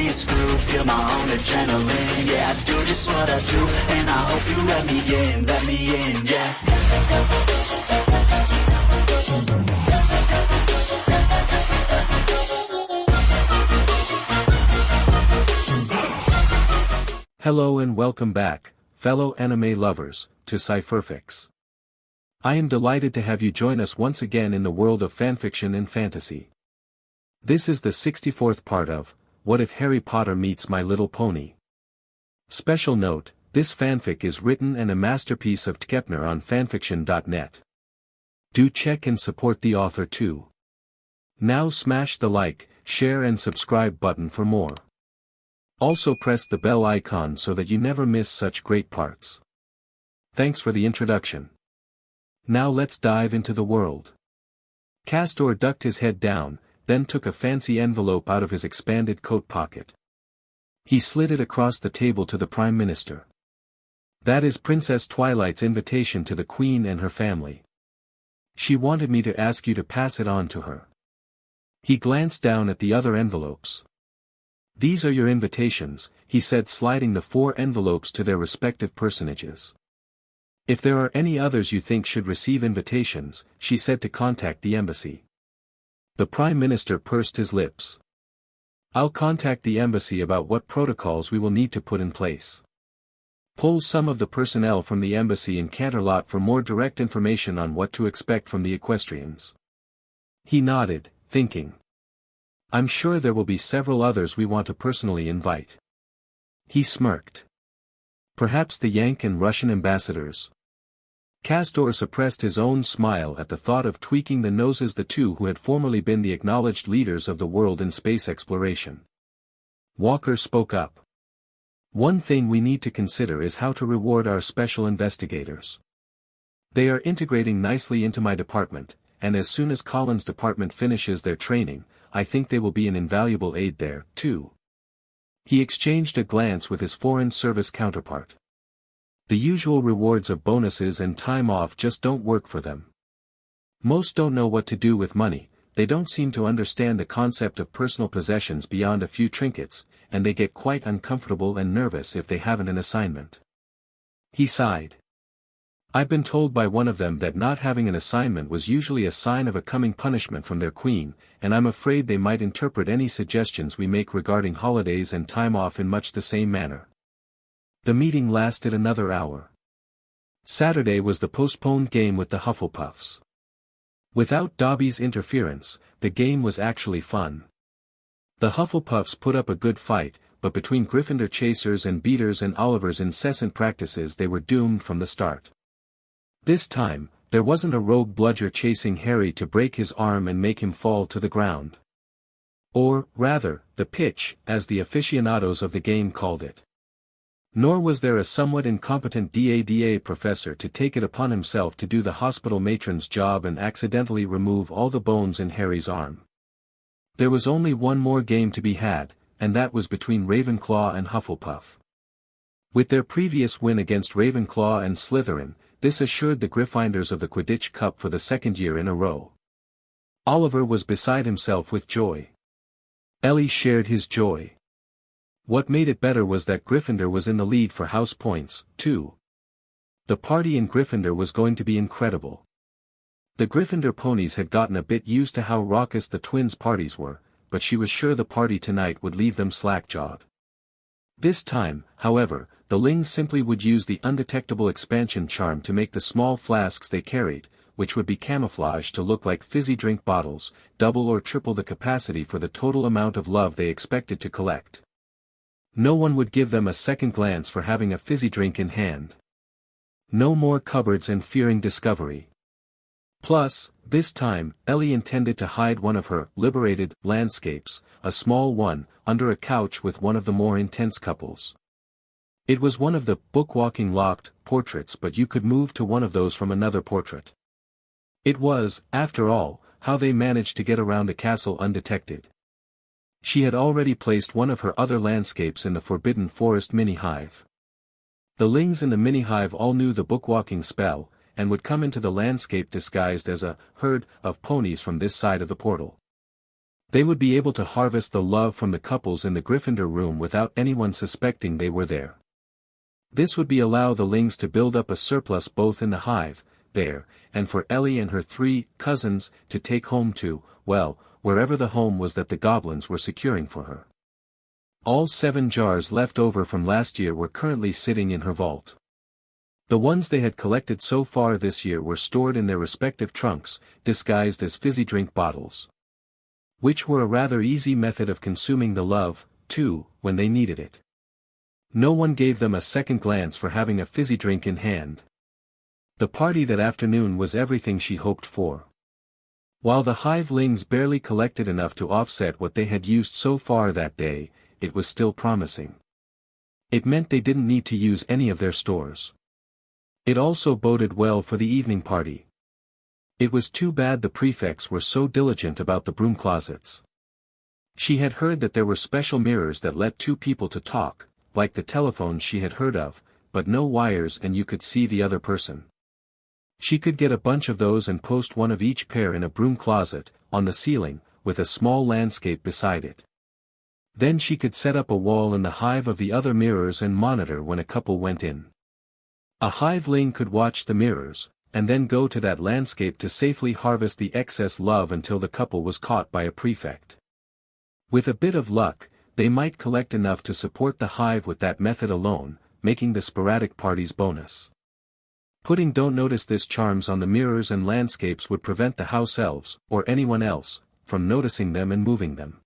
be screwed. Feel my own adrenaline, yeah, I do just what I do, and I hope you let me in, yeah. Hello and welcome back, fellow anime lovers, to Cypherfics. I am delighted to have you join us once again in the world of fanfiction and fantasy. This is the 64th part of, What If Harry Potter Meets My Little Pony? Special note, this fanfic is written and a masterpiece of tkepner on fanfictionnet. Do check and support the author too. Now smash the like, share and subscribe button for more. Also press the bell icon so that you never miss such great parts. Thanks for the introduction. Now let's dive into the world. Castor ducked his head down, then took a fancy envelope out of his expanded coat pocket. He slid it across the table to the Prime Minister. That is Princess Twilight's invitation to the Queen and her family. She wanted me to ask you to pass it on to her. He glanced down at the other envelopes. These are your invitations, he said, sliding the 4 envelopes to their respective personages. If there are any others you think should receive invitations, she said to contact the embassy. The Prime Minister pursed his lips. I'll contact the embassy about what protocols we will need to put in place. Pull some of the personnel from the embassy in Canterlot for more direct information on what to expect from the equestrians. He nodded, thinking. I'm sure there will be several others we want to personally invite. He smirked. Perhaps the Yank and Russian ambassadors. Castor suppressed his own smile at the thought of tweaking the noses the two who had formerly been the acknowledged leaders of the world in space exploration. Walker spoke up. One thing we need to consider is how to reward our special investigators. They are integrating nicely into my department, and as soon as Colin's department finishes their training, I think they will be an invaluable aid there, too. He exchanged a glance with his foreign service counterpart. The usual rewards of bonuses and time off just don't work for them. Most don't know what to do with money, they don't seem to understand the concept of personal possessions beyond a few trinkets, and they get quite uncomfortable and nervous if they haven't an assignment. He sighed. I've been told by one of them that not having an assignment was usually a sign of a coming punishment from their queen, and I'm afraid they might interpret any suggestions we make regarding holidays and time off in much the same manner. The meeting lasted another hour. Saturday was the postponed game with the Hufflepuffs. Without Dobby's interference, the game was actually fun. The Hufflepuffs put up a good fight, but between Gryffindor chasers and beaters and Oliver's incessant practices they were doomed from the start. This time, there wasn't a rogue bludger chasing Harry to break his arm and make him fall to the ground. Or, rather, the pitch, as the aficionados of the game called it. Nor was there a somewhat incompetent DADA professor to take it upon himself to do the hospital matron's job and accidentally remove all the bones in Harry's arm. There was only one more game to be had, and that was between Ravenclaw and Hufflepuff. With their previous win against Ravenclaw and Slytherin, this assured the Gryffindors of the Quidditch Cup for the 2nd year in a row. Oliver was beside himself with joy. Ellie shared his joy. What made it better was that Gryffindor was in the lead for house points, too. The party in Gryffindor was going to be incredible. The Gryffindor ponies had gotten a bit used to how raucous the twins' parties were, but she was sure the party tonight would leave them slack-jawed. This time, however, the Lings simply would use the undetectable expansion charm to make the small flasks they carried, which would be camouflaged to look like fizzy drink bottles, double or triple the capacity for the total amount of love they expected to collect. No one would give them a second glance for having a fizzy drink in hand. No more cupboards and fearing discovery. Plus, this time, Ellie intended to hide one of her liberated landscapes, a small one, under a couch with one of the more intense couples. It was one of the book-walking locked portraits, but you could move to one of those from another portrait. It was, after all, how they managed to get around the castle undetected. She had already placed one of her other landscapes in the Forbidden Forest mini-hive. The Lings in the mini-hive all knew the book-walking spell, and would come into the landscape disguised as a herd of ponies from this side of the portal. They would be able to harvest the love from the couples in the Gryffindor room without anyone suspecting they were there. This would be allow the Lings to build up a surplus both in the hive, there, and for Ellie and her 3 cousins to take home to, well, wherever the home was that the goblins were securing for her. All 7 jars left over from last year were currently sitting in her vault. The ones they had collected so far this year were stored in their respective trunks, disguised as fizzy drink bottles. Which were a rather easy method of consuming the love, too, when they needed it. No one gave them a second glance for having a fizzy drink in hand. The party that afternoon was everything she hoped for. While the hivelings barely collected enough to offset what they had used so far that day, it was still promising. It meant they didn't need to use any of their stores. It also boded well for the evening party. It was too bad the prefects were so diligent about the broom closets. She had heard that there were special mirrors that let 2 people to talk, like the telephones she had heard of, but no wires and you could see the other person. She could get a bunch of those and post one of each pair in a broom closet, on the ceiling, with a small landscape beside it. Then she could set up a wall in the hive of the other mirrors and monitor when a couple went in. A hiveling could watch the mirrors, and then go to that landscape to safely harvest the excess love until the couple was caught by a prefect. With a bit of luck, they might collect enough to support the hive with that method alone, making the sporadic parties bonus. Putting don't notice this charms on the mirrors and landscapes would prevent the house elves, or anyone else, from noticing them and moving them.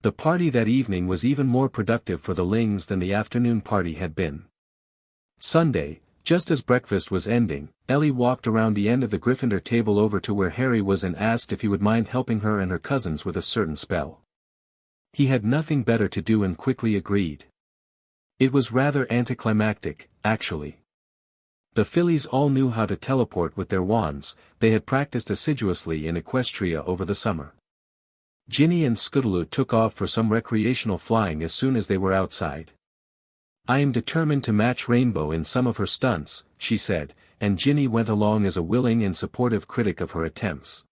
The party that evening was even more productive for the Lings than the afternoon party had been. Sunday, just as breakfast was ending, Ellie walked around the end of the Gryffindor table over to where Harry was and asked if he would mind helping her and her cousins with a certain spell. He had nothing better to do and quickly agreed. It was rather anticlimactic, actually. The fillies all knew how to teleport with their wands, they had practiced assiduously in Equestria over the summer. Ginny and Scootaloo took off for some recreational flying as soon as they were outside. "I am determined to match Rainbow in some of her stunts," she said, and Ginny went along as a willing and supportive critic of her attempts.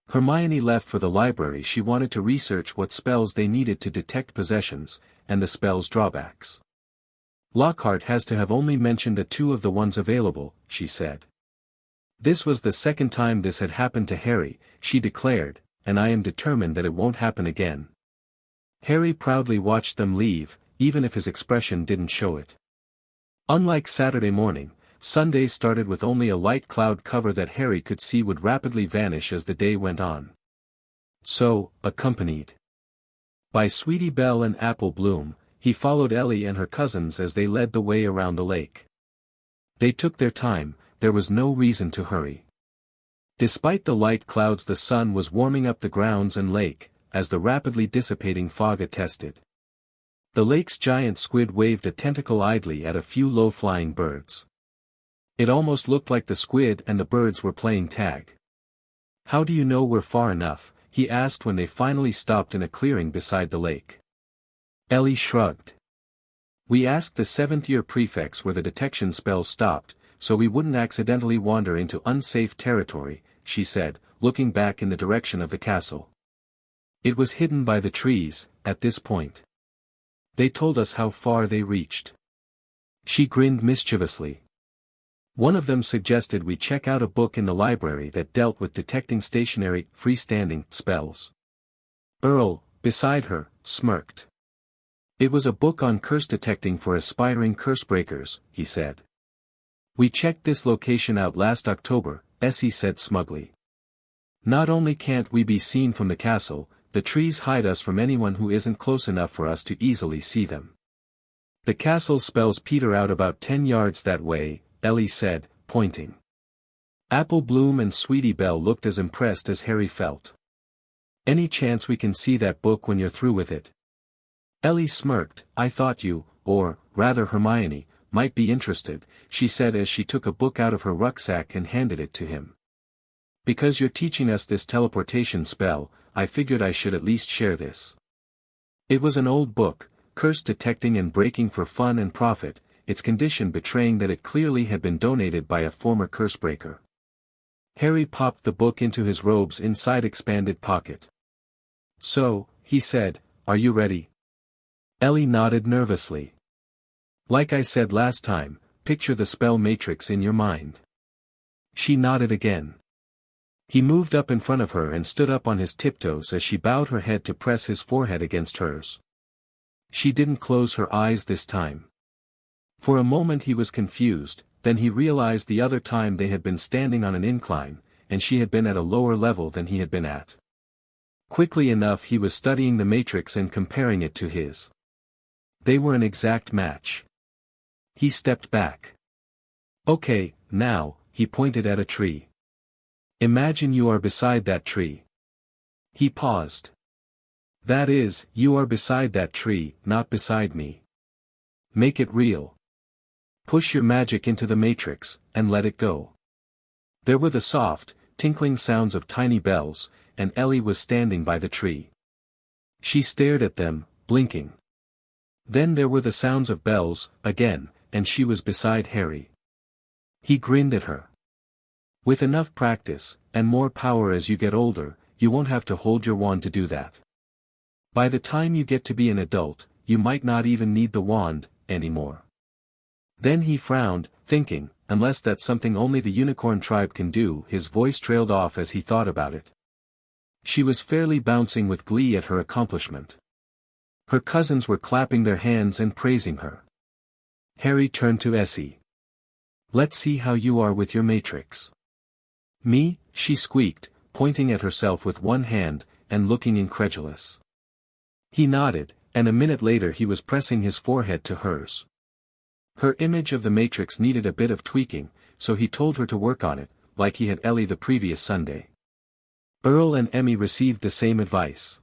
Hermione left for the library. She wanted to research what spells they needed to detect possessions, and the spell's drawbacks. "Lockhart has to have only mentioned 2 of the ones available," she said. This was the second time this had happened to Harry, she declared, and I am determined that it won't happen again. Harry proudly watched them leave, even if his expression didn't show it. Unlike Saturday morning, Sunday started with only a light cloud cover that Harry could see would rapidly vanish as the day went on. So, accompanied by Sweetie Belle and Apple Bloom, he followed Ellie and her cousins as they led the way around the lake. They took their time, there was no reason to hurry. Despite the light clouds, the sun was warming up the grounds and lake, as the rapidly dissipating fog attested. The lake's giant squid waved a tentacle idly at a few low-flying birds. It almost looked like the squid and the birds were playing tag. "How do you know we're far enough?" he asked when they finally stopped in a clearing beside the lake. Ellie shrugged. "We asked the 7th-year prefects where the detection spell stopped, so we wouldn't accidentally wander into unsafe territory," she said, looking back in the direction of the castle. "It was hidden by the trees, at this point. They told us how far they reached." She grinned mischievously. "One of them suggested we check out a book in the library that dealt with detecting stationary, freestanding spells." Earl, beside her, smirked. "It was a book on curse detecting for aspiring cursebreakers," he said. "We checked this location out last October," Essie said smugly. "Not only can't we be seen from the castle, the trees hide us from anyone who isn't close enough for us to easily see them. The castle spells peter out about 10 yards that way," Ellie said, pointing. Apple Bloom and Sweetie Belle looked as impressed as Harry felt. "Any chance we can see that book when you're through with it?" Ellie smirked. "I thought you, or, rather Hermione, might be interested," she said as she took a book out of her rucksack and handed it to him. "Because you're teaching us this teleportation spell, I figured I should at least share this." It was an old book, Curse Detecting and Breaking for Fun and Profit, its condition betraying that it clearly had been donated by a former cursebreaker. Harry popped the book into his robe's inside expanded pocket. "So," he said, "are you ready?" Ellie nodded nervously. "Like I said last time, picture the spell matrix in your mind." She nodded again. He moved up in front of her and stood up on his tiptoes as she bowed her head to press his forehead against hers. She didn't close her eyes this time. For a moment he was confused, then he realized the other time they had been standing on an incline, and she had been at a lower level than he had been at. Quickly enough he was studying the matrix and comparing it to his. They were an exact match. He stepped back. "Okay, now," he pointed at a tree. "Imagine you are beside that tree." He paused. "That is, you are beside that tree, not beside me. Make it real. Push your magic into the matrix, and let it go." There were the soft, tinkling sounds of tiny bells, and Ellie was standing by the tree. She stared at them, blinking. Then there were the sounds of bells, again, and she was beside Harry. He grinned at her. "With enough practice, and more power as you get older, you won't have to hold your wand to do that. By the time you get to be an adult, you might not even need the wand, anymore." Then he frowned, thinking, unless that's something only the unicorn tribe can do. His voice trailed off as he thought about it. She was fairly bouncing with glee at her accomplishment. Her cousins were clapping their hands and praising her. Harry turned to Essie. "Let's see how you are with your matrix." "Me?" she squeaked, pointing at herself with one hand, and looking incredulous. He nodded, and a minute later he was pressing his forehead to hers. Her image of the matrix needed a bit of tweaking, so he told her to work on it, like he had Ellie the previous Sunday. Earl and Emmy received the same advice.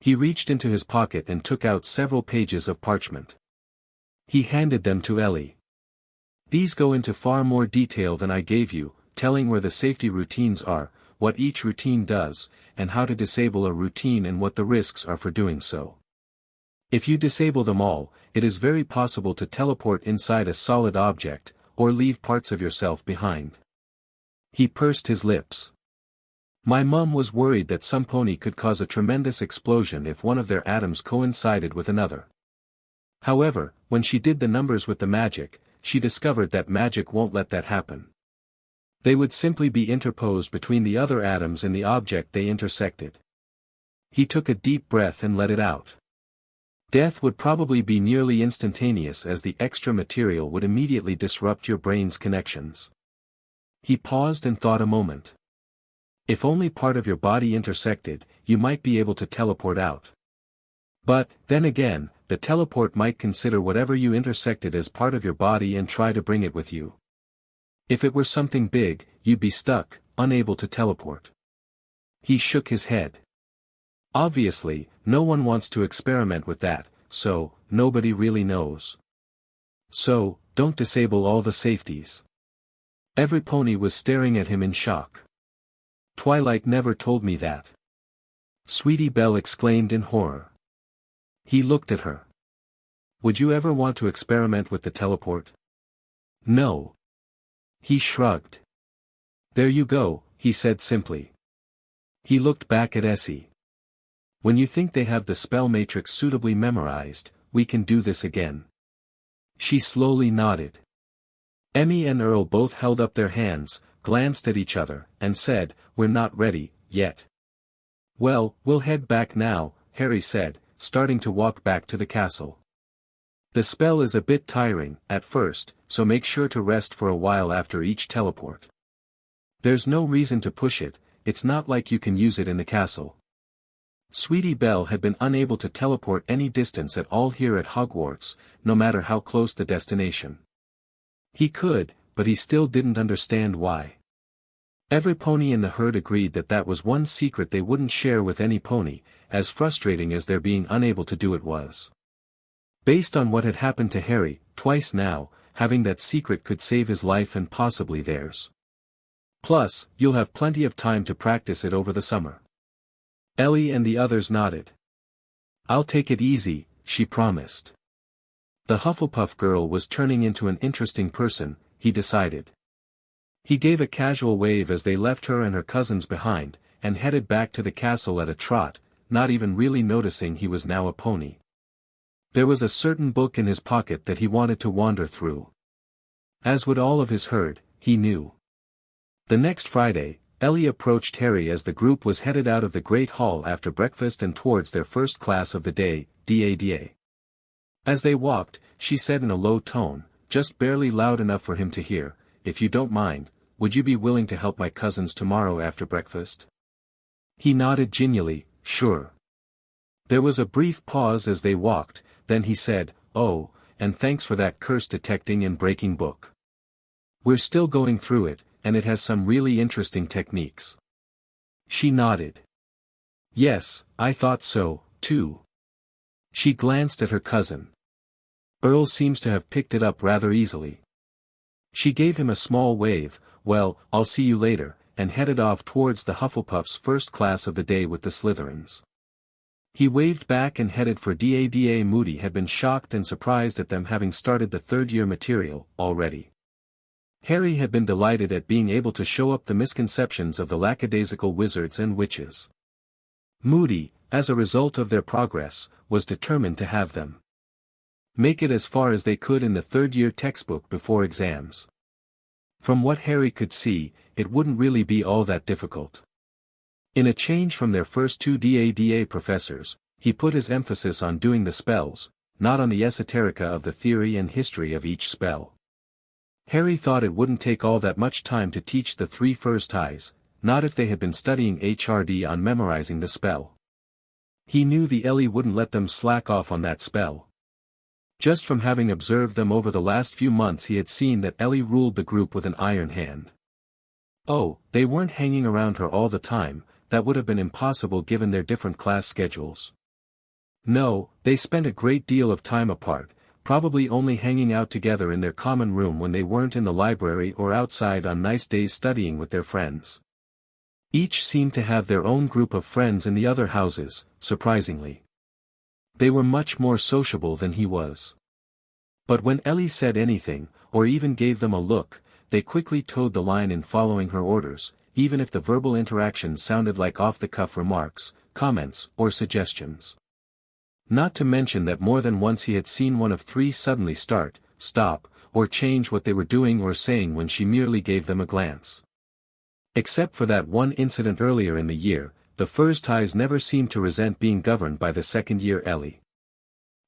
He reached into his pocket and took out several pages of parchment. He handed them to Ellie. "These go into far more detail than I gave you, telling where the safety routines are, what each routine does, and how to disable a routine and what the risks are for doing so. If you disable them all, it is very possible to teleport inside a solid object, or leave parts of yourself behind." He pursed his lips. "My mum was worried that some pony could cause a tremendous explosion if one of their atoms coincided with another. However, when she did the numbers with the magic, she discovered that magic won't let that happen. They would simply be interposed between the other atoms and the object they intersected." He took a deep breath and let it out. "Death would probably be nearly instantaneous as the extra material would immediately disrupt your brain's connections." He paused and thought a moment. "If only part of your body intersected, you might be able to teleport out. But, then again, the teleport might consider whatever you intersected as part of your body and try to bring it with you. If it were something big, you'd be stuck, unable to teleport." He shook his head. "Obviously, no one wants to experiment with that, so, nobody really knows. So, don't disable all the safeties." Every pony was staring at him in shock. "Twilight never told me that." Sweetie Belle exclaimed in horror. He looked at her. "Would you ever want to experiment with the teleport?" "No." He shrugged. "There you go," he said simply. He looked back at Essie. "When you think they have the spell matrix suitably memorized, we can do this again." She slowly nodded. Emmy and Earl both held up their hands, glanced at each other, and said, "We're not ready, yet." "Well, we'll head back now," Harry said, starting to walk back to the castle. "The spell is a bit tiring, at first, so make sure to rest for a while after each teleport. There's no reason to push it, it's not like you can use it in the castle." Sweetie Belle had been unable to teleport any distance at all here at Hogwarts, no matter how close the destination. He could, but he still didn't understand why. Every pony in the herd agreed that that was one secret they wouldn't share with any pony, as frustrating as their being unable to do it was. Based on what had happened to Harry, twice now, having that secret could save his life and possibly theirs. Plus, you'll have plenty of time to practice it over the summer. Ellie and the others nodded. "I'll take it easy," she promised. The Hufflepuff girl was turning into an interesting person, he decided. He gave a casual wave as they left her and her cousins behind, and headed back to the castle at a trot, not even really noticing he was now a pony. There was a certain book in his pocket that he wanted to wander through. As would all of his herd, he knew. The next Friday, Ellie approached Harry as the group was headed out of the Great Hall after breakfast and towards their first class of the day, DADA. As they walked, she said in a low tone, just barely loud enough for him to hear, "If you don't mind, would you be willing to help my cousins tomorrow after breakfast?" He nodded genially, "Sure." There was a brief pause as they walked, then he said, "Oh, and thanks for that curse detecting and breaking book. We're still going through it, and it has some really interesting techniques." She nodded. "Yes, I thought so, too." She glanced at her cousin. Earl seems to have picked it up rather easily. She gave him a small wave, "Well, I'll see you later," and headed off towards the Hufflepuff's first class of the day with the Slytherins. He waved back and headed for DADA. Moody had been shocked and surprised at them having started the third-year material, already. Harry had been delighted at being able to show up the misconceptions of the lackadaisical wizards and witches. Moody, as a result of their progress, was determined to have them make it as far as they could in the third-year textbook before exams. From what Harry could see, it wouldn't really be all that difficult. In a change from their first two DADA professors, he put his emphasis on doing the spells, not on the esoterica of the theory and history of each spell. Harry thought it wouldn't take all that much time to teach the three first ties, not if they had been studying HRD on memorizing the spell. He knew the Ellie wouldn't let them slack off on that spell. Just from having observed them over the last few months he had seen that Ellie ruled the group with an iron hand. Oh, they weren't hanging around her all the time, that would have been impossible given their different class schedules. No, they spent a great deal of time apart, probably only hanging out together in their common room when they weren't in the library or outside on nice days studying with their friends. Each seemed to have their own group of friends in the other houses, surprisingly. They were much more sociable than he was. But when Ellie said anything, or even gave them a look, they quickly toed the line in following her orders, even if the verbal interactions sounded like off-the-cuff remarks, comments, or suggestions. Not to mention that more than once he had seen one of three suddenly start, stop, or change what they were doing or saying when she merely gave them a glance. Except for that one incident earlier in the year, the first ties never seemed to resent being governed by the second-year Ellie.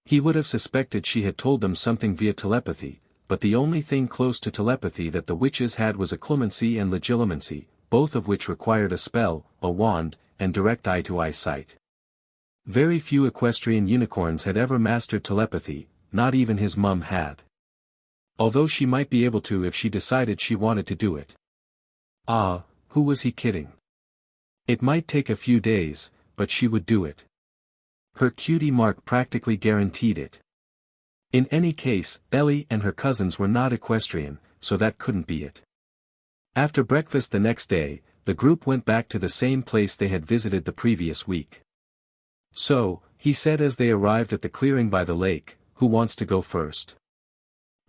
He would have suspected she had told them something via telepathy, but the only thing close to telepathy that the witches had was occlumency and legilimency, both of which required a spell, a wand, and direct eye-to-eye sight. Very few equestrian unicorns had ever mastered telepathy, not even his mum had. Although she might be able to if she decided she wanted to do it. Ah, who was he kidding? It might take a few days, but she would do it. Her cutie mark practically guaranteed it. In any case, Ellie and her cousins were not equestrian, so that couldn't be it. After breakfast the next day, the group went back to the same place they had visited the previous week. "So," he said as they arrived at the clearing by the lake, "who wants to go first?"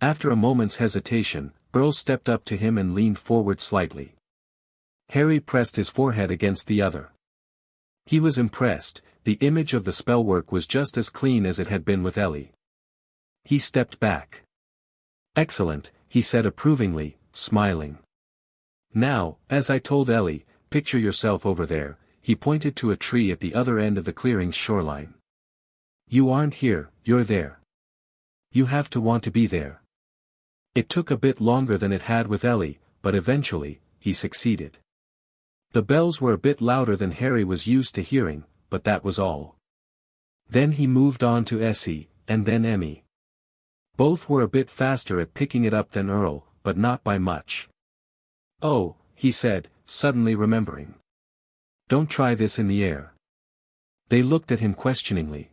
After a moment's hesitation, Earl stepped up to him and leaned forward slightly. Harry pressed his forehead against the other. He was impressed, the image of the spellwork was just as clean as it had been with Ellie. He stepped back. "Excellent," he said approvingly, smiling. "Now, as I told Ellie, picture yourself over there," he pointed to a tree at the other end of the clearing's shoreline. "You aren't here, you're there. You have to want to be there." It took a bit longer than it had with Ellie, but eventually, he succeeded. The bells were a bit louder than Harry was used to hearing, but that was all. Then he moved on to Essie, and then Emmy. Both were a bit faster at picking it up than Earl, but not by much. "Oh," he said, suddenly remembering. "Don't try this in the air." They looked at him questioningly.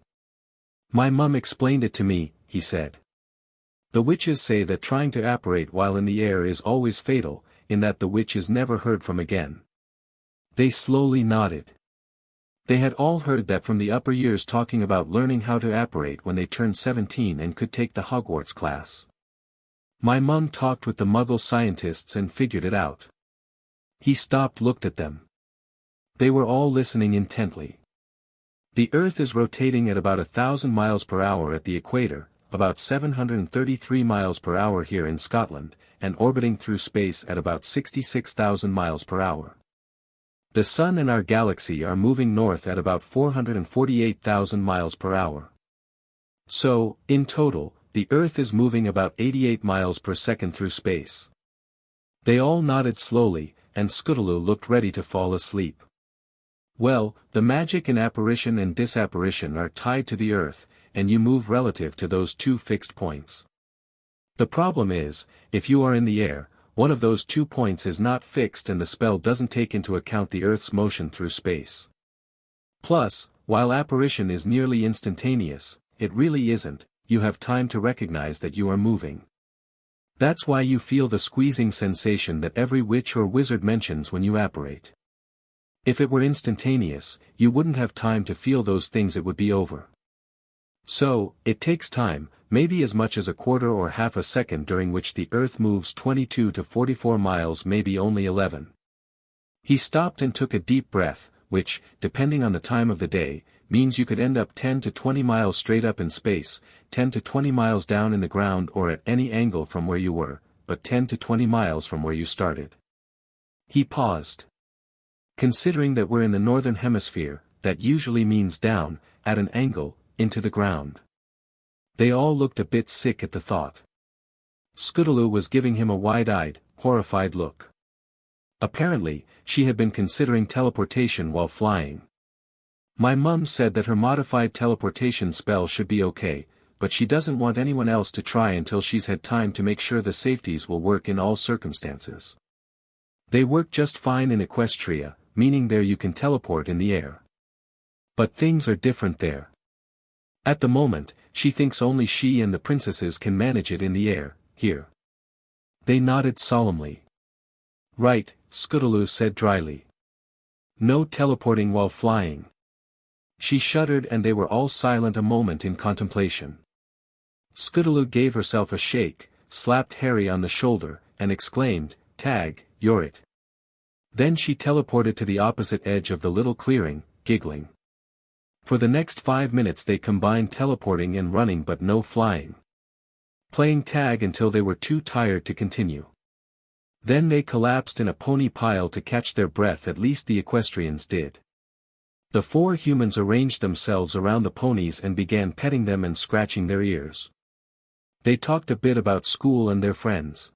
"My mum explained it to me," he said. "The witches say that trying to apparate while in the air is always fatal, in that the witch is never heard from again." They slowly nodded. They had all heard that from the upper years talking about learning how to apparate when they turned 17 and could take the Hogwarts class. "My mum talked with the Muggle scientists and figured it out." He stopped, looked at them. They were all listening intently. The Earth is rotating at about 1,000 miles per hour at the equator, about 733 miles per hour here in Scotland, and orbiting through space at about 66,000 miles per hour. The Sun and our galaxy are moving north at about 448,000 miles per hour. So, in total, the Earth is moving about 88 miles per second through space. They all nodded slowly, and Scootaloo looked ready to fall asleep. Well, the magic in apparition and disapparition are tied to the Earth, and you move relative to those two fixed points. The problem is, if you are in the air, one of those 2 points is not fixed and the spell doesn't take into account the Earth's motion through space. Plus, while apparition is nearly instantaneous, it really isn't. You have time to recognize that you are moving. That's why you feel the squeezing sensation that every witch or wizard mentions when you apparate. If it were instantaneous, you wouldn't have time to feel those things, it would be over. So, it takes time, maybe as much as a quarter or half a second, during which the Earth moves 22 to 44 miles, maybe only 11. He stopped and took a deep breath, which, depending on the time of the day, means you could end up 10 to 20 miles straight up in space, 10 to 20 miles down in the ground or at any angle from where you were, but 10 to 20 miles from where you started. He paused. Considering that we're in the northern hemisphere, that usually means down, at an angle, into the ground. They all looked a bit sick at the thought. Scootaloo was giving him a wide-eyed, horrified look. Apparently, she had been considering teleportation while flying. My mum said that her modified teleportation spell should be okay, but she doesn't want anyone else to try until she's had time to make sure the safeties will work in all circumstances. They work just fine in Equestria, meaning there you can teleport in the air. But things are different there. At the moment, she thinks only she and the princesses can manage it in the air, here. They nodded solemnly. Right, Scootaloo said dryly. No teleporting while flying. She shuddered and they were all silent a moment in contemplation. Scootaloo gave herself a shake, slapped Harry on the shoulder, and exclaimed, "Tag, you're it." Then she teleported to the opposite edge of the little clearing, giggling. For the next 5 minutes they combined teleporting and running but no flying. Playing tag until they were too tired to continue. Then they collapsed in a pony pile to catch their breath, at least the equestrians did. The 4 humans arranged themselves around the ponies and began petting them and scratching their ears. They talked a bit about school and their friends.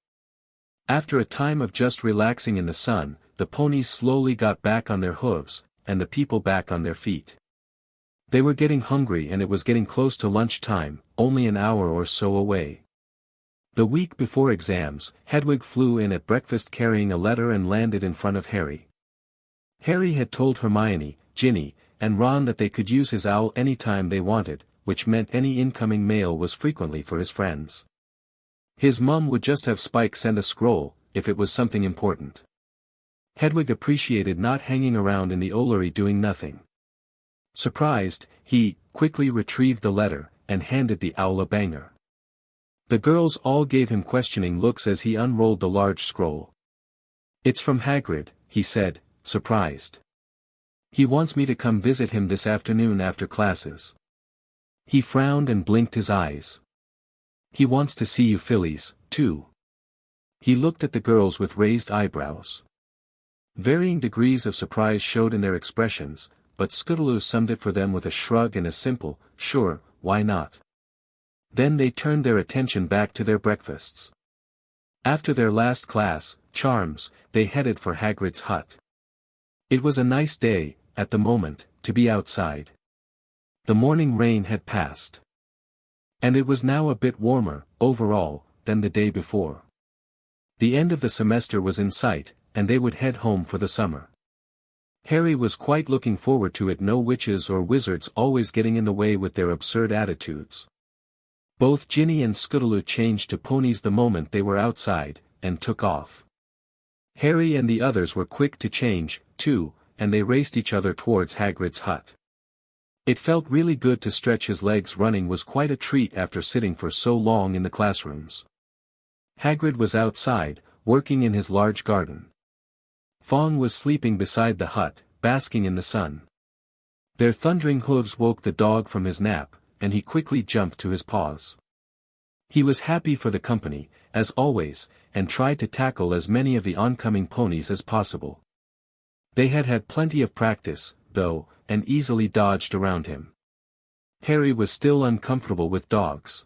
After a time of just relaxing in the sun, the ponies slowly got back on their hooves, and the people back on their feet. They were getting hungry and it was getting close to lunchtime, only an hour or so away. The week before exams, Hedwig flew in at breakfast carrying a letter and landed in front of Harry. Harry had told Hermione, Ginny, and Ron that they could use his owl anytime they wanted, which meant any incoming mail was frequently for his friends. His mum would just have Spike send a scroll, if it was something important. Hedwig appreciated not hanging around in the Ollery doing nothing. Surprised, he quickly retrieved the letter, and handed the owl a banger. The girls all gave him questioning looks as he unrolled the large scroll. "It's from Hagrid," he said, surprised. "He wants me to come visit him this afternoon after classes." He frowned and blinked his eyes. "He wants to see you fillies, too." He looked at the girls with raised eyebrows. Varying degrees of surprise showed in their expressions, but Scootaloo summed it for them with a shrug and a simple, "Sure, why not?" Then they turned their attention back to their breakfasts. After their last class, Charms, they headed for Hagrid's hut. It was a nice day, at the moment, to be outside. The morning rain had passed. And it was now a bit warmer, overall, than the day before. The end of the semester was in sight, and they would head home for the summer. Harry was quite looking forward to it, no witches or wizards always getting in the way with their absurd attitudes. Both Ginny and Scootaloo changed to ponies the moment they were outside, and took off. Harry and the others were quick to change, too, and they raced each other towards Hagrid's hut. It felt really good to stretch his legs. Running was quite a treat after sitting for so long in the classrooms. Hagrid was outside, working in his large garden. Fawn was sleeping beside the hut, basking in the sun. Their thundering hooves woke the dog from his nap, and he quickly jumped to his paws. He was happy for the company, as always, and tried to tackle as many of the oncoming ponies as possible. They had had plenty of practice, though, and easily dodged around him. Harry was still uncomfortable with dogs.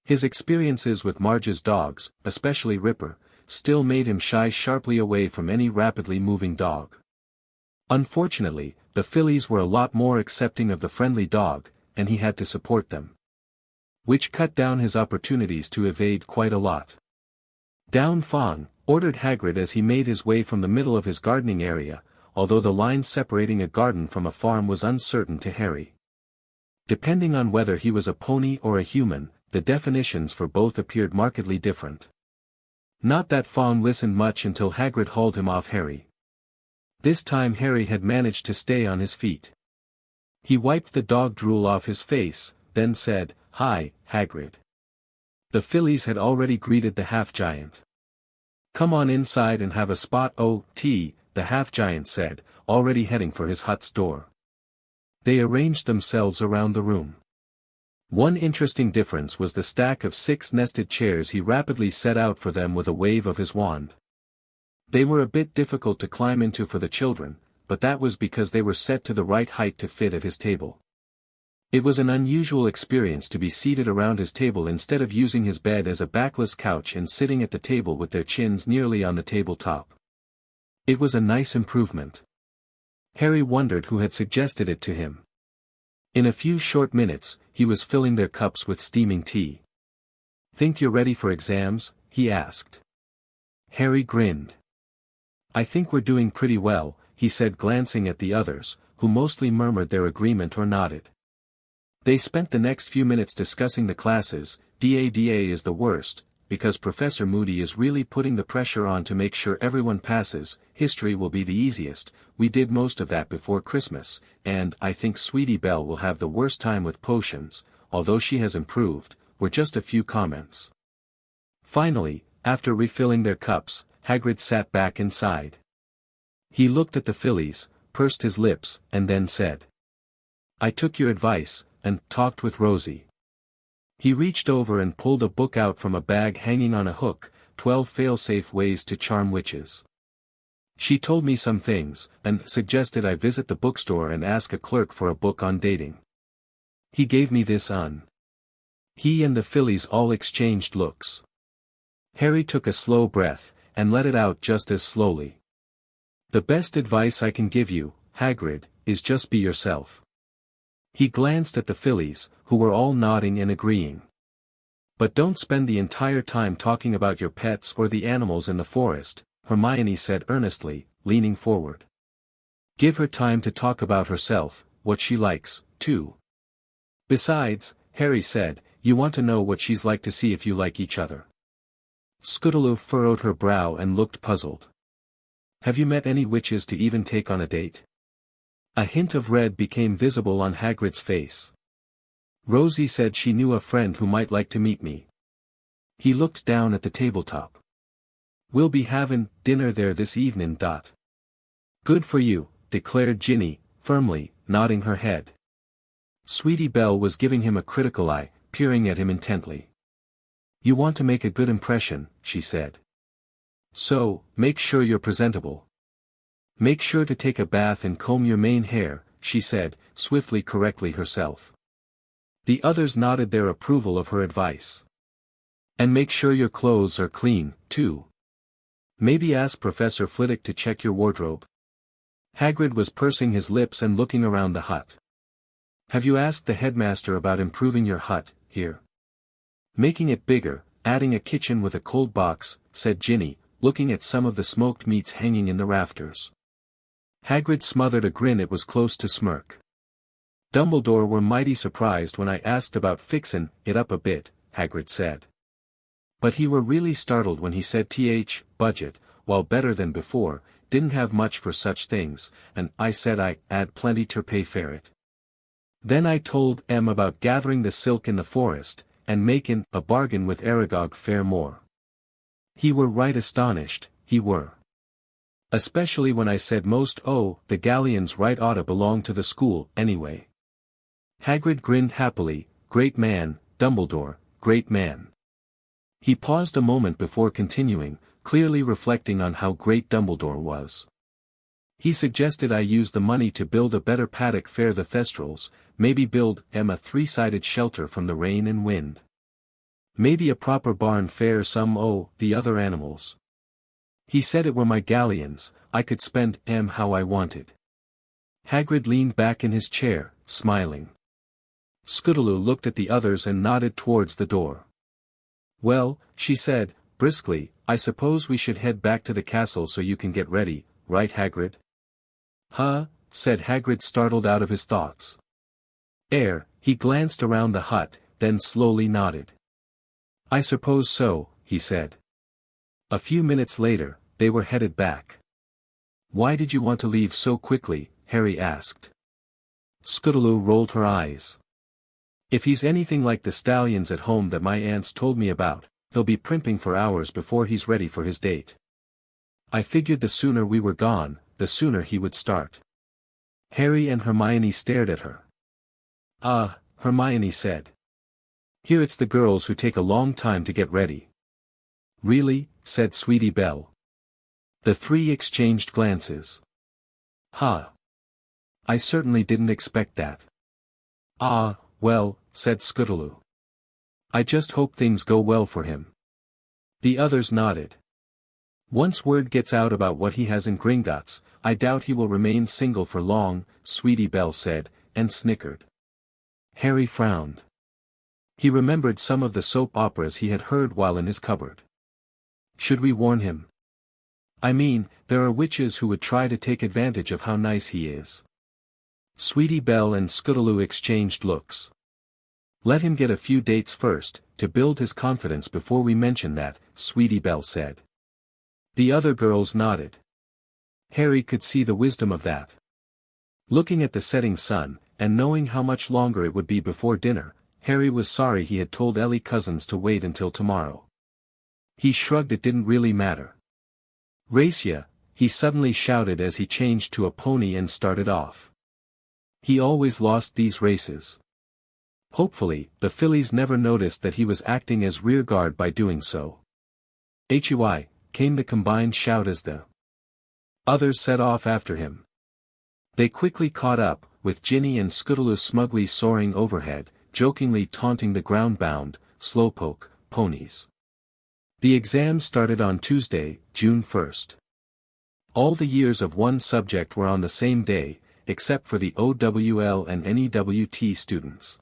His experiences with Marge's dogs, especially Ripper, still made him shy sharply away from any rapidly moving dog. Unfortunately, the fillies were a lot more accepting of the friendly dog, and he had to support them. Which cut down his opportunities to evade quite a lot. "Down Fong," ordered Hagrid as he made his way from the middle of his gardening area, although the line separating a garden from a farm was uncertain to Harry. Depending on whether he was a pony or a human, the definitions for both appeared markedly different. Not that Fong listened much until Hagrid hauled him off Harry. This time Harry had managed to stay on his feet. He wiped the dog drool off his face, then said, "Hi, Hagrid." The fillies had already greeted the half-giant. "Come on inside and have a spot o'," the half-giant said, already heading for his hut's door. They arranged themselves around the room. One interesting difference was the stack of 6 nested chairs he rapidly set out for them with a wave of his wand. They were a bit difficult to climb into for the children, but that was because they were set to the right height to fit at his table. It was an unusual experience to be seated around his table instead of using his bed as a backless couch and sitting at the table with their chins nearly on the tabletop. It was a nice improvement. Harry wondered who had suggested it to him. In a few short minutes, he was filling their cups with steaming tea. "Think you're ready for exams?" he asked. Harry grinned. "I think we're doing pretty well," he said, glancing at the others, who mostly murmured their agreement or nodded. They spent the next few minutes discussing the classes. DADA is the worst, because Professor Moody is really putting the pressure on to make sure everyone passes. History will be the easiest, we did most of that before Christmas, and I think Sweetie Belle will have the worst time with potions, although she has improved, were just a few comments. Finally, after refilling their cups, Hagrid sat back inside. He looked at the fillies, pursed his lips, and then said, "I took your advice, and talked with Rosie." He reached over and pulled a book out from a bag hanging on a hook, 12 fail-safe ways to charm witches. She told me some things, and suggested I visit the bookstore and ask a clerk for a book on dating. He gave me this on. He and the fillies all exchanged looks. Harry took a slow breath, and let it out just as slowly. "The best advice I can give you, Hagrid, is just be yourself." He glanced at the fillies, who were all nodding and agreeing. "But don't spend the entire time talking about your pets or the animals in the forest," Hermione said earnestly, leaning forward. "Give her time to talk about herself, what she likes, too. Besides," Harry said, "you want to know what she's like to see if you like each other." Scootaloo furrowed her brow and looked puzzled. "Have you met any witches to even take on a date?" A hint of red became visible on Hagrid's face. "Rosie said she knew a friend who might like to meet me." He looked down at the tabletop. "We'll be havin' dinner there this evenin'. "Good for you," declared Ginny, firmly, nodding her head. Sweetie Belle was giving him a critical eye, peering at him intently. "You want to make a good impression," she said. "So, make sure you're presentable. Make sure to take a bath and comb your mane hair," she said, swiftly correctly herself. The others nodded their approval of her advice. "And make sure your clothes are clean, too. Maybe ask Professor Flitwick to check your wardrobe." Hagrid was pursing his lips and looking around the hut. "Have you asked the headmaster about improving your hut, here? Making it bigger, adding a kitchen with a cold box," said Ginny, looking at some of the smoked meats hanging in the rafters. Hagrid smothered a grin. It was close to smirk. "Dumbledore were mighty surprised when I asked about fixin' it up a bit," Hagrid said. "But he were really startled when he said budget, while better than before, didn't have much for such things, and I said I 'ad plenty ter pay for it. Then I told em about gathering the silk in the forest, and makin' a bargain with Aragog fair more. He were right astonished, he were. Especially when I said the galleons right oughta belong to the school, anyway. Hagrid grinned happily. Great man, Dumbledore, great man. He paused a moment before continuing, clearly reflecting on how great Dumbledore was. He suggested I use the money to build a better paddock for the Thestrals, maybe build a 3-sided shelter from the rain and wind. Maybe a proper barn for some the other animals. He said it were my galleons, I could spend how I wanted. Hagrid leaned back in his chair, smiling. Scootaloo looked at the others and nodded towards the door. Well, she said, briskly, I suppose we should head back to the castle so you can get ready, right Hagrid? Huh? Said Hagrid, startled out of his thoughts. He glanced around the hut, then slowly nodded. I suppose so, he said. A few minutes later, they were headed back. Why did you want to leave so quickly? Harry asked. Scootaloo rolled her eyes. If he's anything like the stallions at home that my aunts told me about, he'll be primping for hours before he's ready for his date. I figured the sooner we were gone, the sooner he would start. Harry and Hermione stared at her. Hermione said. Here it's the girls who take a long time to get ready. Really? Said Sweetie Belle. The three exchanged glances. I certainly didn't expect that. Well, said Scootaloo. I just hope things go well for him. The others nodded. Once word gets out about what he has in Gringotts, I doubt he will remain single for long, Sweetie Belle said, and snickered. Harry frowned. He remembered some of the soap operas he had heard while in his cupboard. Should we warn him? I mean, there are witches who would try to take advantage of how nice he is. Sweetie Belle and Scootaloo exchanged looks. Let him get a few dates first, to build his confidence before we mention that, Sweetie Belle said. The other girls nodded. Harry could see the wisdom of that. Looking at the setting sun, and knowing how much longer it would be before dinner, Harry was sorry he had told Ellie Cousins to wait until tomorrow. He shrugged. It didn't really matter. Race ya, he suddenly shouted as he changed to a pony and started off. He always lost these races. Hopefully, the fillies never noticed that he was acting as rearguard by doing so. Hui, came the combined shout as the others set off after him. They quickly caught up, with Ginny and Scootaloo smugly soaring overhead, jokingly taunting the ground-bound, slowpoke, ponies. The exam started on Tuesday, June 1st. All the years of one subject were on the same day, except for the OWL and NEWT students.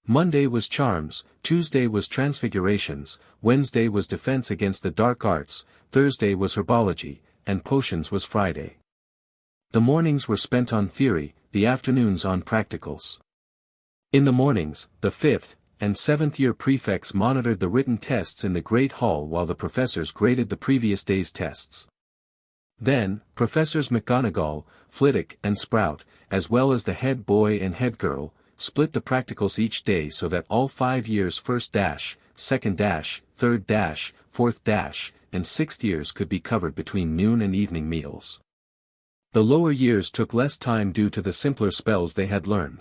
Monday was Charms, Tuesday was Transfigurations, Wednesday was Defense Against the Dark Arts, Thursday was Herbology, and Potions was Friday. The mornings were spent on theory, the afternoons on practicals. In the mornings, the 5th and 7th year prefects monitored the written tests in the Great Hall while the professors graded the previous day's tests. Then, Professors McGonagall, Flitwick and Sprout, as well as the head boy and head girl, split the practicals each day so that all 5 years 1st dash, 2nd dash, 3rd dash, 4th dash, and 6th years could be covered between noon and evening meals. The lower years took less time due to the simpler spells they had learned.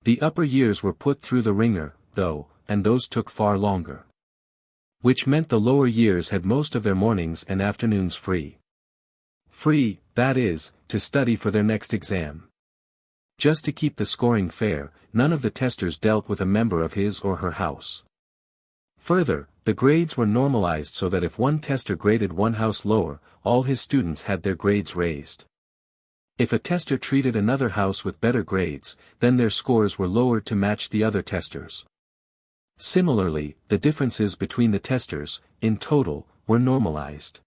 The upper years were put through the ringer, though, and those took far longer. Which meant the lower years had most of their mornings and afternoons free. Free, that is, to study for their next exam. Just to keep the scoring fair, none of the testers dealt with a member of his or her house. Further, the grades were normalized so that if one tester graded one house lower, all his students had their grades raised. If a tester treated another house with better grades, then their scores were lowered to match the other testers. Similarly, the differences between the testers, in total, were normalized.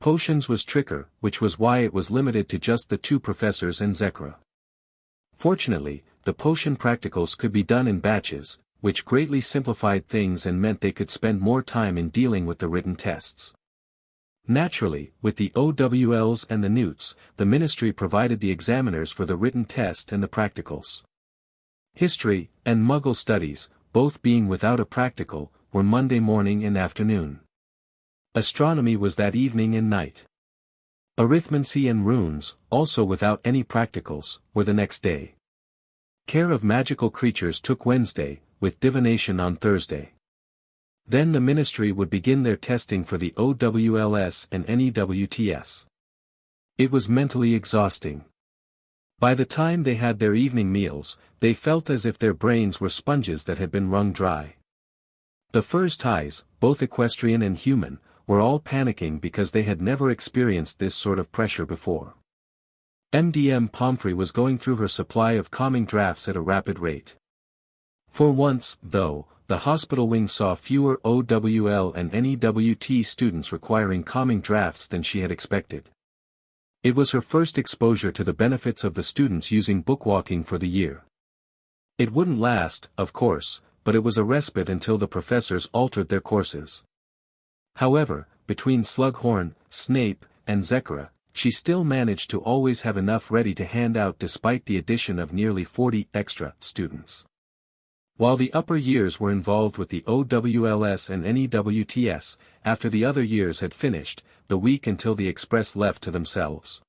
Potions was trickier, which was why it was limited to just the 2 professors and Zekra. Fortunately, the potion practicals could be done in batches, which greatly simplified things and meant they could spend more time in dealing with the written tests. Naturally, with the OWLs and the Newts, the ministry provided the examiners for the written test and the practicals. History, and Muggle studies, both being without a practical, were Monday morning and afternoon. Astronomy was that evening and night. Arithmancy and runes, also without any practicals, were the next day. Care of magical creatures took Wednesday, with divination on Thursday. Then the ministry would begin their testing for the OWLS and NEWTS. It was mentally exhausting. By the time they had their evening meals, they felt as if their brains were sponges that had been wrung dry. The Frnds, both equestrian and human, were all panicking because they had never experienced this sort of pressure before. MDM Pomfrey was going through her supply of calming drafts at a rapid rate. For once, though, the hospital wing saw fewer OWL and NEWT students requiring calming drafts than she had expected. It was her first exposure to the benefits of the students using bookwalking for the year. It wouldn't last, of course, but it was a respite until the professors altered their courses. However, between Slughorn, Snape, and Zekara, she still managed to always have enough ready to hand out despite the addition of nearly 40 extra students. While the upper years were involved with the OWLS and NEWTS, after the other years had finished, the week until the Express left to themselves.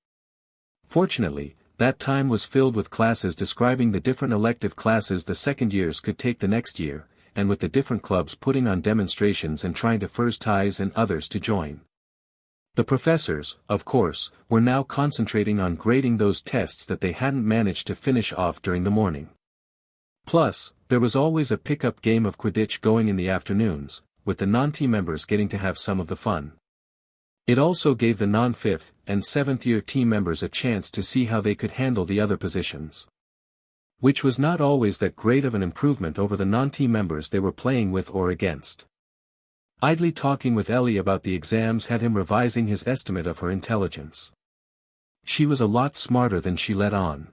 Fortunately, that time was filled with classes describing the different elective classes the second years could take the next year, and with the different clubs putting on demonstrations and trying to Frnds and others to join. The professors, of course, were now concentrating on grading those tests that they hadn't managed to finish off during the morning. Plus, there was always a pickup game of Quidditch going in the afternoons, with the non-team members getting to have some of the fun. It also gave the non-5th and 7th year team members a chance to see how they could handle the other positions. Which was not always that great of an improvement over the non-team members they were playing with or against. Idly talking with Ellie about the exams had him revising his estimate of her intelligence. She was a lot smarter than she let on.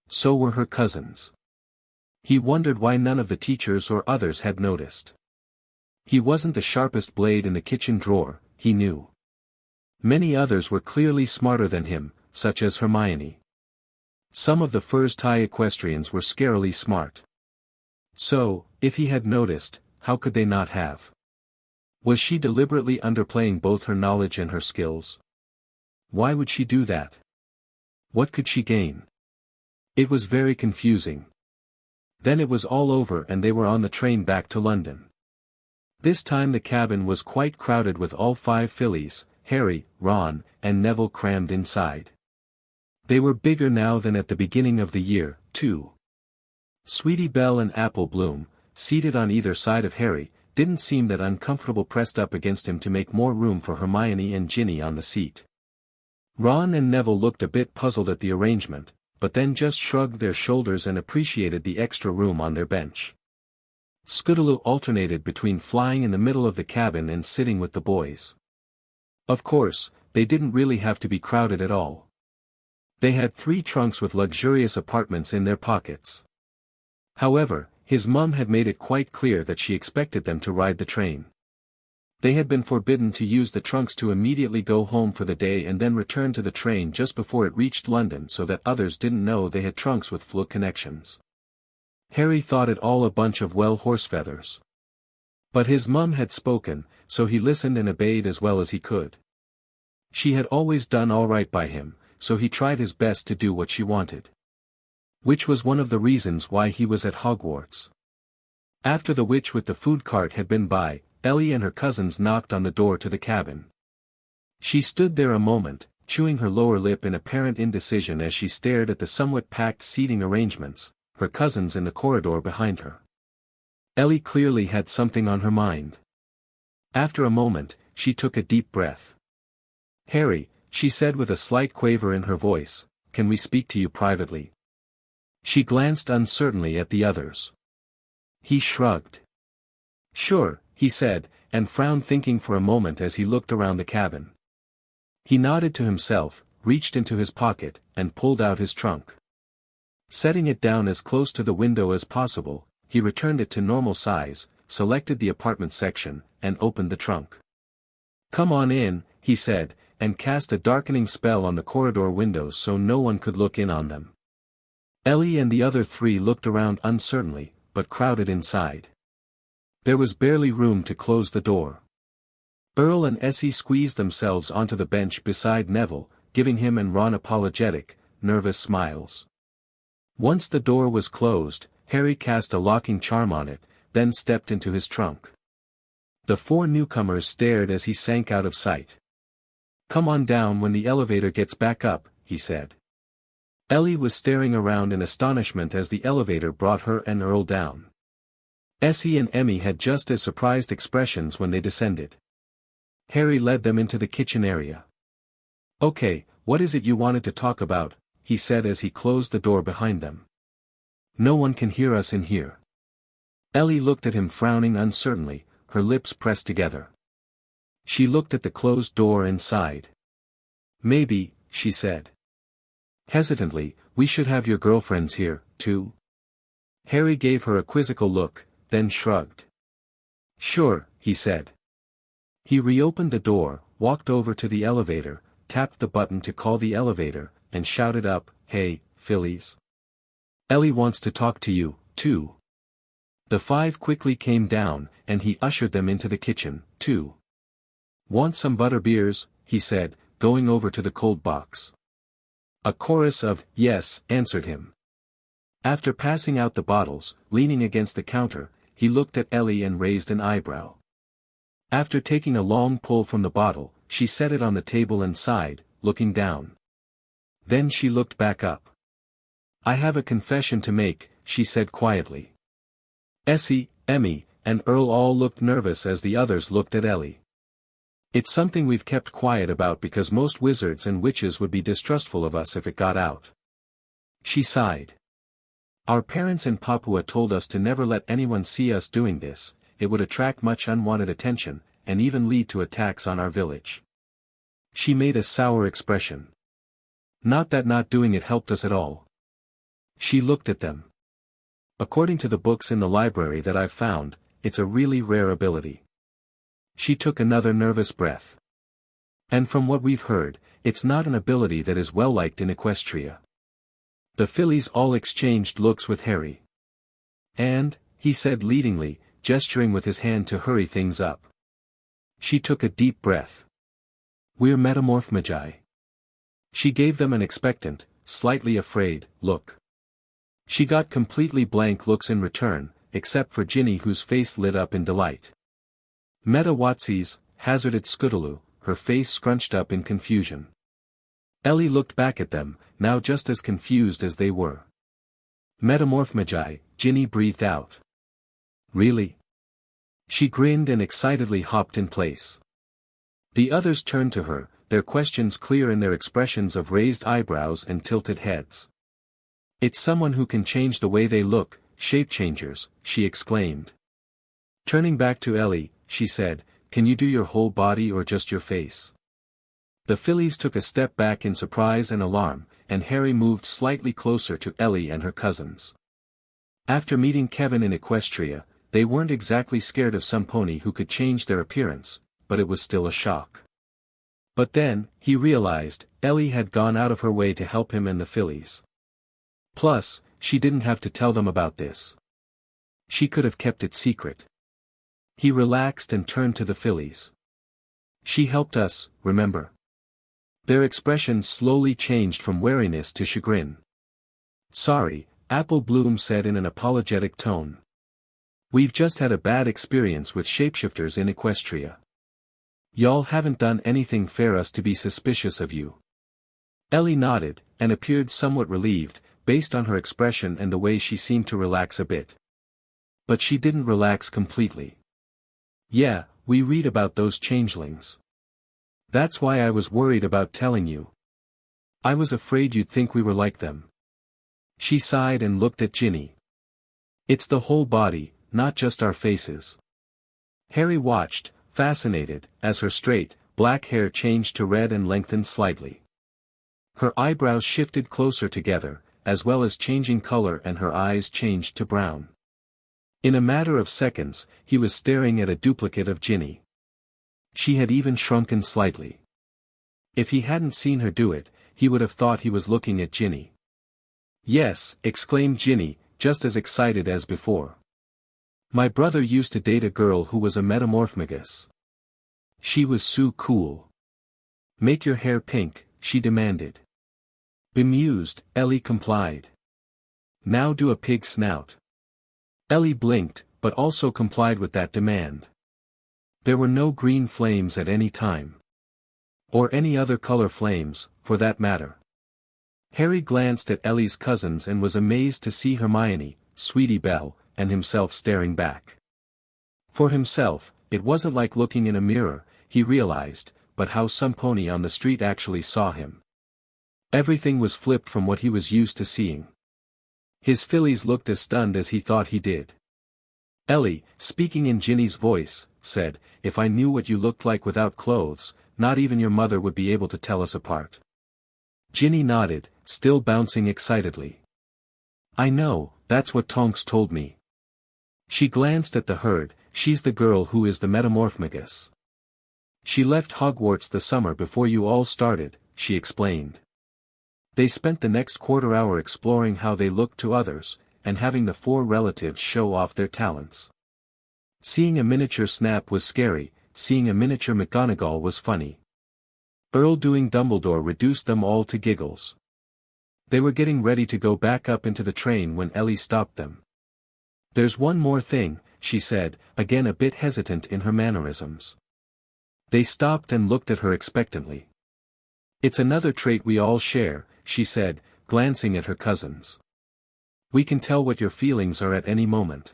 So were her cousins. He wondered why none of the teachers or others had noticed. He wasn't the sharpest blade in the kitchen drawer, he knew. Many others were clearly smarter than him, such as Hermione. Some of the Frnds equestrians were scarily smart. So, if he had noticed, how could they not have? Was she deliberately underplaying both her knowledge and her skills? Why would she do that? What could she gain? It was very confusing. Then it was all over and they were on the train back to London. This time the cabin was quite crowded with all 5 fillies, Harry, Ron, and Neville crammed inside. They were bigger now than at the beginning of the year, too. Sweetie Belle and Apple Bloom, seated on either side of Harry, didn't seem that uncomfortable pressed up against him to make more room for Hermione and Ginny on the seat. Ron and Neville looked a bit puzzled at the arrangement, but then just shrugged their shoulders and appreciated the extra room on their bench. Scootaloo alternated between flying in the middle of the cabin and sitting with the boys. Of course, they didn't really have to be crowded at all. They had 3 trunks with luxurious apartments in their pockets. However, his mum had made it quite clear that she expected them to ride the train. They had been forbidden to use the trunks to immediately go home for the day and then return to the train just before it reached London so that others didn't know they had trunks with flu connections. Harry thought it all a bunch of horse feathers. But his mum had spoken, so he listened and obeyed as well as he could. She had always done all right by him, so he tried his best to do what she wanted. Which was one of the reasons why he was at Hogwarts. After the witch with the food cart had been by, Ellie and her cousins knocked on the door to the cabin. She stood there a moment, chewing her lower lip in apparent indecision as she stared at the somewhat packed seating arrangements, her cousins in the corridor behind her. Ellie clearly had something on her mind. After a moment, she took a deep breath. "Harry," she said with a slight quaver in her voice, "can we speak to you privately?" She glanced uncertainly at the others. He shrugged. "Sure," he said, and frowned thinking for a moment as he looked around the cabin. He nodded to himself, reached into his pocket, and pulled out his trunk. Setting it down as close to the window as possible, he returned it to normal size, selected the apartment section, and opened the trunk. "Come on in," he said, and cast a darkening spell on the corridor windows so no one could look in on them. Ellie and the other 3 looked around uncertainly, but crowded inside. There was barely room to close the door. Earl and Essie squeezed themselves onto the bench beside Neville, giving him and Ron apologetic, nervous smiles. Once the door was closed, Harry cast a locking charm on it, then stepped into his trunk. The four newcomers stared as he sank out of sight. "Come on down when the elevator gets back up," he said. Ellie was staring around in astonishment as the elevator brought her and Earl down. Essie and Emmy had just as surprised expressions when they descended. Harry led them into the kitchen area. "Okay, what is it you wanted to talk about?" he said as he closed the door behind them. "No one can hear us in here." Ellie looked at him frowning uncertainly, her lips pressed together. She looked at the closed door and sighed. "Maybe," she said. Hesitantly, "we should have your girlfriends here, too." Harry gave her a quizzical look, then shrugged. "Sure," he said. He reopened the door, walked over to the elevator, tapped the button to call the elevator, and shouted up, "Hey, fillies. Ellie wants to talk to you, too." The five quickly came down, and he ushered them into the kitchen, too. "Want some butterbeers?" he said, going over to the cold box. A chorus of "yes" answered him. After passing out the bottles, leaning against the counter, he looked at Ellie and raised an eyebrow. After taking a long pull from the bottle, she set it on the table and sighed, looking down. Then she looked back up. "I have a confession to make," she said quietly. Essie, Emmy, and Earl all looked nervous as the others looked at Ellie. "It's something we've kept quiet about because most wizards and witches would be distrustful of us if it got out." She sighed. "Our parents in Papua told us to never let anyone see us doing this, it would attract much unwanted attention, and even lead to attacks on our village." She made a sour expression. "Not that not doing it helped us at all." She looked at them. "According to the books in the library that I've found, it's a really rare ability." She took another nervous breath. "And from what we've heard, it's not an ability that is well liked in Equestria." The fillies all exchanged looks with Harry. "And," he said leadingly, gesturing with his hand to hurry things up. She took a deep breath. "We're metamorph magi." She gave them an expectant, slightly afraid, look. She got completely blank looks in return, except for Ginny whose face lit up in delight. "Meta Watsies," hazarded Scootaloo, her face scrunched up in confusion. Ellie looked back at them, now just as confused as they were. "Metamorph magi," Ginny breathed out. "Really?" She grinned and excitedly hopped in place. The others turned to her, their questions clear in their expressions of raised eyebrows and tilted heads. "It's someone who can change the way they look, shape-changers," she exclaimed. Turning back to Ellie, she said, "Can you do your whole body or just your face?" The fillies took a step back in surprise and alarm, and Harry moved slightly closer to Ellie and her cousins. After meeting Kevin in Equestria, they weren't exactly scared of some pony who could change their appearance, but it was still a shock. But then, he realized, Ellie had gone out of her way to help him and the fillies. Plus, she didn't have to tell them about this. She could have kept it secret. He relaxed and turned to the fillies. "She helped us, remember?" Their expressions slowly changed from wariness to chagrin. "Sorry," Apple Bloom said in an apologetic tone. "We've just had a bad experience with shapeshifters in Equestria. Y'all haven't done anything for us to be suspicious of you." Ellie nodded, and appeared somewhat relieved, based on her expression and the way she seemed to relax a bit. But she didn't relax completely. "Yeah, we read about those changelings. That's why I was worried about telling you. I was afraid you'd think we were like them." She sighed and looked at Ginny. "It's the whole body, not just our faces." Harry watched, fascinated, as her straight, black hair changed to red and lengthened slightly. Her eyebrows shifted closer together, as well as changing color, and her eyes changed to brown. In a matter of seconds, he was staring at a duplicate of Ginny. She had even shrunken slightly. If he hadn't seen her do it, he would have thought he was looking at Ginny. "Yes," exclaimed Ginny, just as excited as before. "My brother used to date a girl who was a metamorphmagus." She was so cool. Make your hair pink, she demanded. Bemused, Ellie complied. Now do a pig snout. Ellie blinked, but also complied with that demand. There were no green flames at any time. Or any other color flames, for that matter. Harry glanced at Ellie's cousins and was amazed to see Hermione, Sweetie Belle, and himself staring back. For himself, it wasn't like looking in a mirror, he realized, but how some pony on the street actually saw him. Everything was flipped from what he was used to seeing. His fillies looked as stunned as he thought he did. Ellie, speaking in Ginny's voice, said, "If I knew what you looked like without clothes, not even your mother would be able to tell us apart." Ginny nodded, still bouncing excitedly. "I know, that's what Tonks told me." She glanced at the herd. "She's the girl who is the metamorphmagus. She left Hogwarts the summer before you all started," she explained. They spent the next quarter hour exploring how they looked to others, and having the four relatives show off their talents. Seeing a miniature Snap was scary, seeing a miniature McGonagall was funny. Earl doing Dumbledore reduced them all to giggles. They were getting ready to go back up into the train when Ellie stopped them. "There's one more thing," she said, again a bit hesitant in her mannerisms. They stopped and looked at her expectantly. "It's another trait we all share," she said, glancing at her cousins. "We can tell what your feelings are at any moment."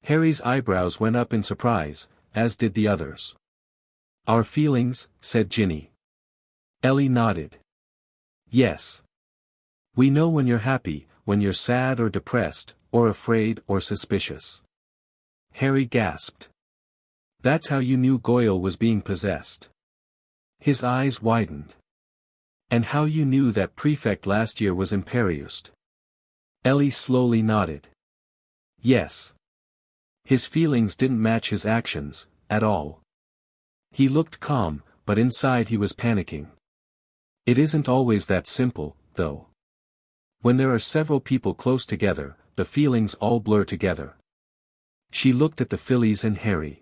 Harry's eyebrows went up in surprise, as did the others. "Our feelings," said Ginny. Ellie nodded. "Yes. We know when you're happy, when you're sad or depressed, or afraid or suspicious." Harry gasped. "That's how you knew Goyle was being possessed." His eyes widened. "And how you knew that prefect last year was imperiused." Ellie slowly nodded. "Yes. His feelings didn't match his actions, at all. He looked calm, but inside he was panicking. It isn't always that simple, though. When there are several people close together, the feelings all blur together." She looked at the fillies and Harry.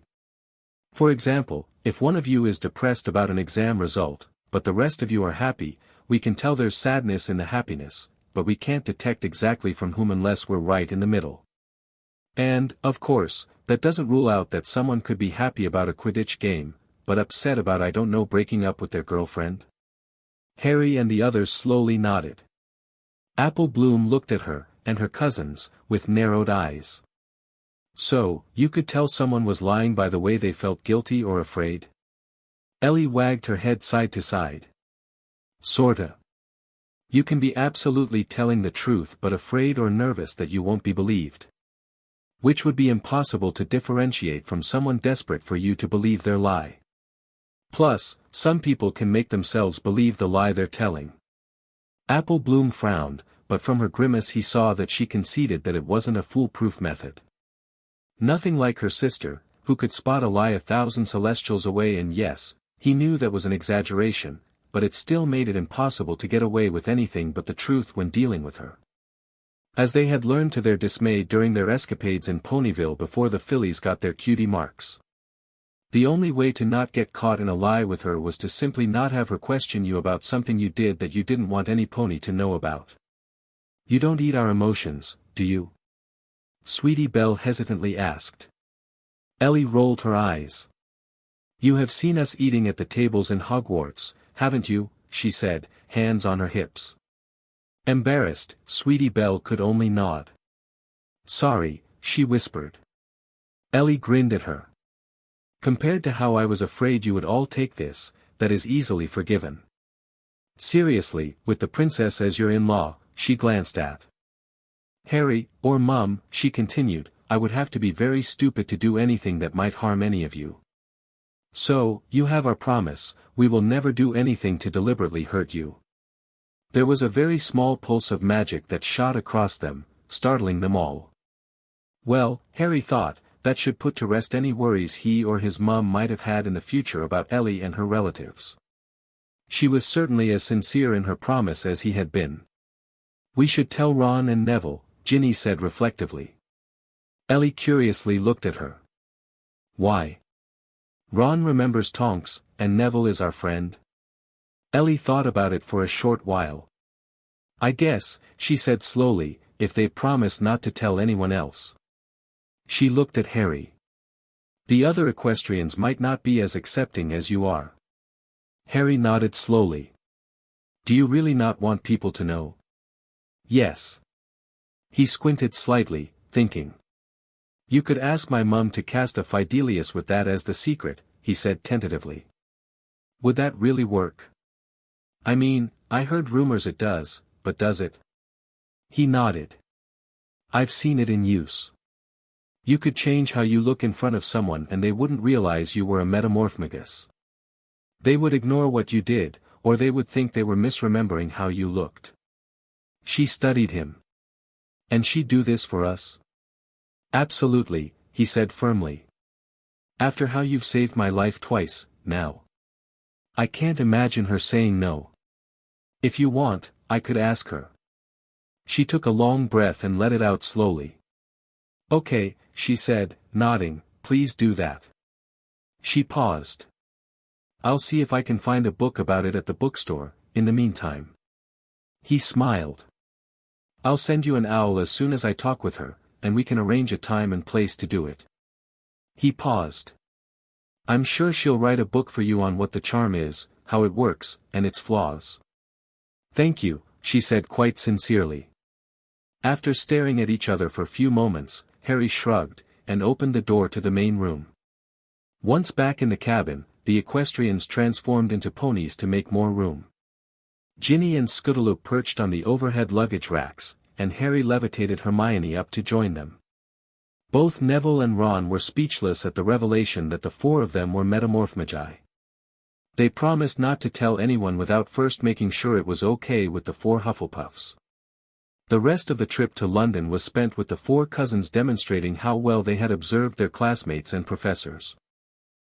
"For example, if one of you is depressed about an exam result, but the rest of you are happy, we can tell there's sadness in the happiness, but we can't detect exactly from whom unless we're right in the middle. And, of course, that doesn't rule out that someone could be happy about a Quidditch game, but upset about I don't know breaking up with their girlfriend." Harry and the others slowly nodded. Apple Bloom looked at her, and her cousins, with narrowed eyes. "So, you could tell someone was lying by the way they felt guilty or afraid?" Ellie wagged her head side to side. "Sorta. You can be absolutely telling the truth but afraid or nervous that you won't be believed. Which would be impossible to differentiate from someone desperate for you to believe their lie. Plus, some people can make themselves believe the lie they're telling." Apple Bloom frowned, but from her grimace he saw that she conceded that it wasn't a foolproof method. Nothing like her sister, who could spot a lie 1,000 celestials away, and yes, he knew that was an exaggeration, but it still made it impossible to get away with anything but the truth when dealing with her. As they had learned to their dismay during their escapades in Ponyville before the fillies got their cutie marks. The only way to not get caught in a lie with her was to simply not have her question you about something you did that you didn't want any pony to know about. "You don't eat our emotions, do you?" Sweetie Belle hesitantly asked. Ellie rolled her eyes. "You have seen us eating at the tables in Hogwarts, haven't you?" she said, hands on her hips. Embarrassed, Sweetie Belle could only nod. "Sorry," she whispered. Ellie grinned at her. "Compared to how I was afraid you would all take this, that is easily forgiven. Seriously, with the princess as your in-law," she glanced at Harry, "or Mum," she continued, "I would have to be very stupid to do anything that might harm any of you. So, you have our promise, we will never do anything to deliberately hurt you." There was a very small pulse of magic that shot across them, startling them all. Well, Harry thought, that should put to rest any worries he or his mum might have had in the future about Ellie and her relatives. She was certainly as sincere in her promise as he had been. "We should tell Ron and Neville," Ginny said reflectively. Ellie curiously looked at her. "Why?" Ron remembers Tonks, and Neville is our friend. Ellie thought about it for a short while. I guess, she said slowly, if they promise not to tell anyone else. She looked at Harry. The other equestrians might not be as accepting as you are. Harry nodded slowly. Do you really not want people to know? Yes. He squinted slightly, thinking. You could ask my mum to cast a Fidelius with that as the secret, he said tentatively. Would that really work? I mean, I heard rumors it does, but does it? He nodded. I've seen it in use. You could change how you look in front of someone and they wouldn't realize you were a metamorphmagus. They would ignore what you did, or they would think they were misremembering how you looked. She studied him. And she'd do this for us? Absolutely, he said firmly. After how you've saved my life twice, now. I can't imagine her saying no. If you want, I could ask her. She took a long breath and let it out slowly. Okay, she said, nodding, please do that. She paused. I'll see if I can find a book about it at the bookstore, in the meantime. He smiled. I'll send you an owl as soon as I talk with her, and we can arrange a time and place to do it. He paused. I'm sure she'll write a book for you on what the charm is, how it works, and its flaws. Thank you, she said quite sincerely. After staring at each other for a few moments, Harry shrugged, and opened the door to the main room. Once back in the cabin, the equestrians transformed into ponies to make more room. Ginny and Scootaloo perched on the overhead luggage racks, and Harry levitated Hermione up to join them. Both Neville and Ron were speechless at the revelation that the four of them were metamorphmagi. They promised not to tell anyone without first making sure it was okay with the four Hufflepuffs. The rest of the trip to London was spent with the four cousins demonstrating how well they had observed their classmates and professors.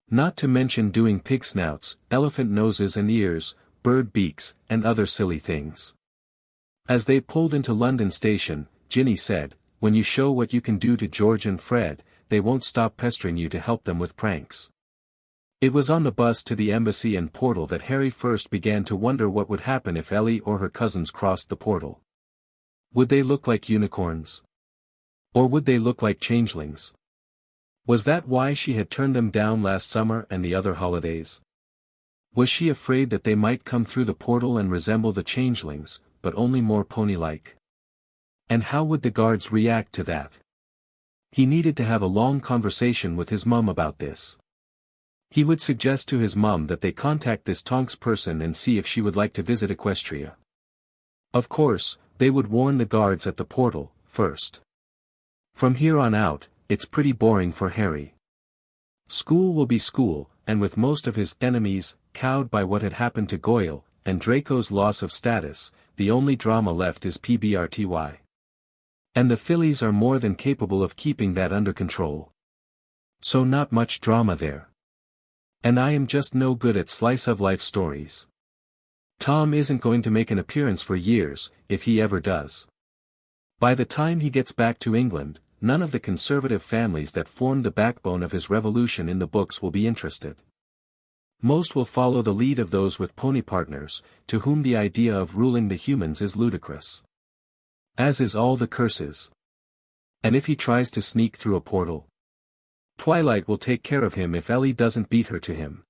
Not to mention doing pig snouts, elephant noses and ears, bird beaks, and other silly things. As they pulled into London Station, Ginny said, when you show what you can do to George and Fred, they won't stop pestering you to help them with pranks. It was on the bus to the embassy and portal that Harry first began to wonder what would happen if Ellie or her cousins crossed the portal. Would they look like unicorns? Or would they look like changelings? Was that why she had turned them down last summer and the other holidays? Was she afraid that they might come through the portal and resemble the changelings, but only more pony-like? And how would the guards react to that? He needed to have a long conversation with his mum about this. He would suggest to his mum that they contact this Tonks person and see if she would like to visit Equestria. Of course, they would warn the guards at the portal, first. From here on out, it's pretty boring for Harry. School will be school, and with most of his enemies cowed by what had happened to Goyle, and Draco's loss of status, the only drama left is PBRTY. And the Phillies are more than capable of keeping that under control. So not much drama there. And I am just no good at slice-of-life stories. Tom isn't going to make an appearance for years, if he ever does. By the time he gets back to England, none of the conservative families that formed the backbone of his revolution in the books will be interested. Most will follow the lead of those with pony partners, to whom the idea of ruling the humans is ludicrous. As is all the curses. And if he tries to sneak through a portal, Twilight will take care of him if Ellie doesn't beat her to him.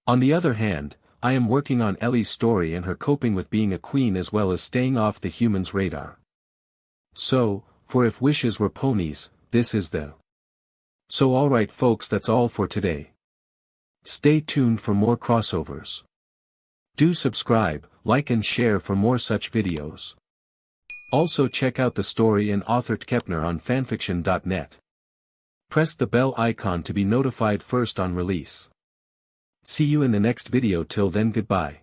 On the other hand, I am working on Ellie's story and her coping with being a queen as well as staying off the humans' radar. So, for if wishes were ponies, this is the. So alright folks, that's all for today. Stay tuned for more crossovers. Do subscribe, like and share for more such videos. Also check out the story and author tkepner on fanfiction.net. Press the bell icon to be notified first on release. See you in the next video. Till then, goodbye.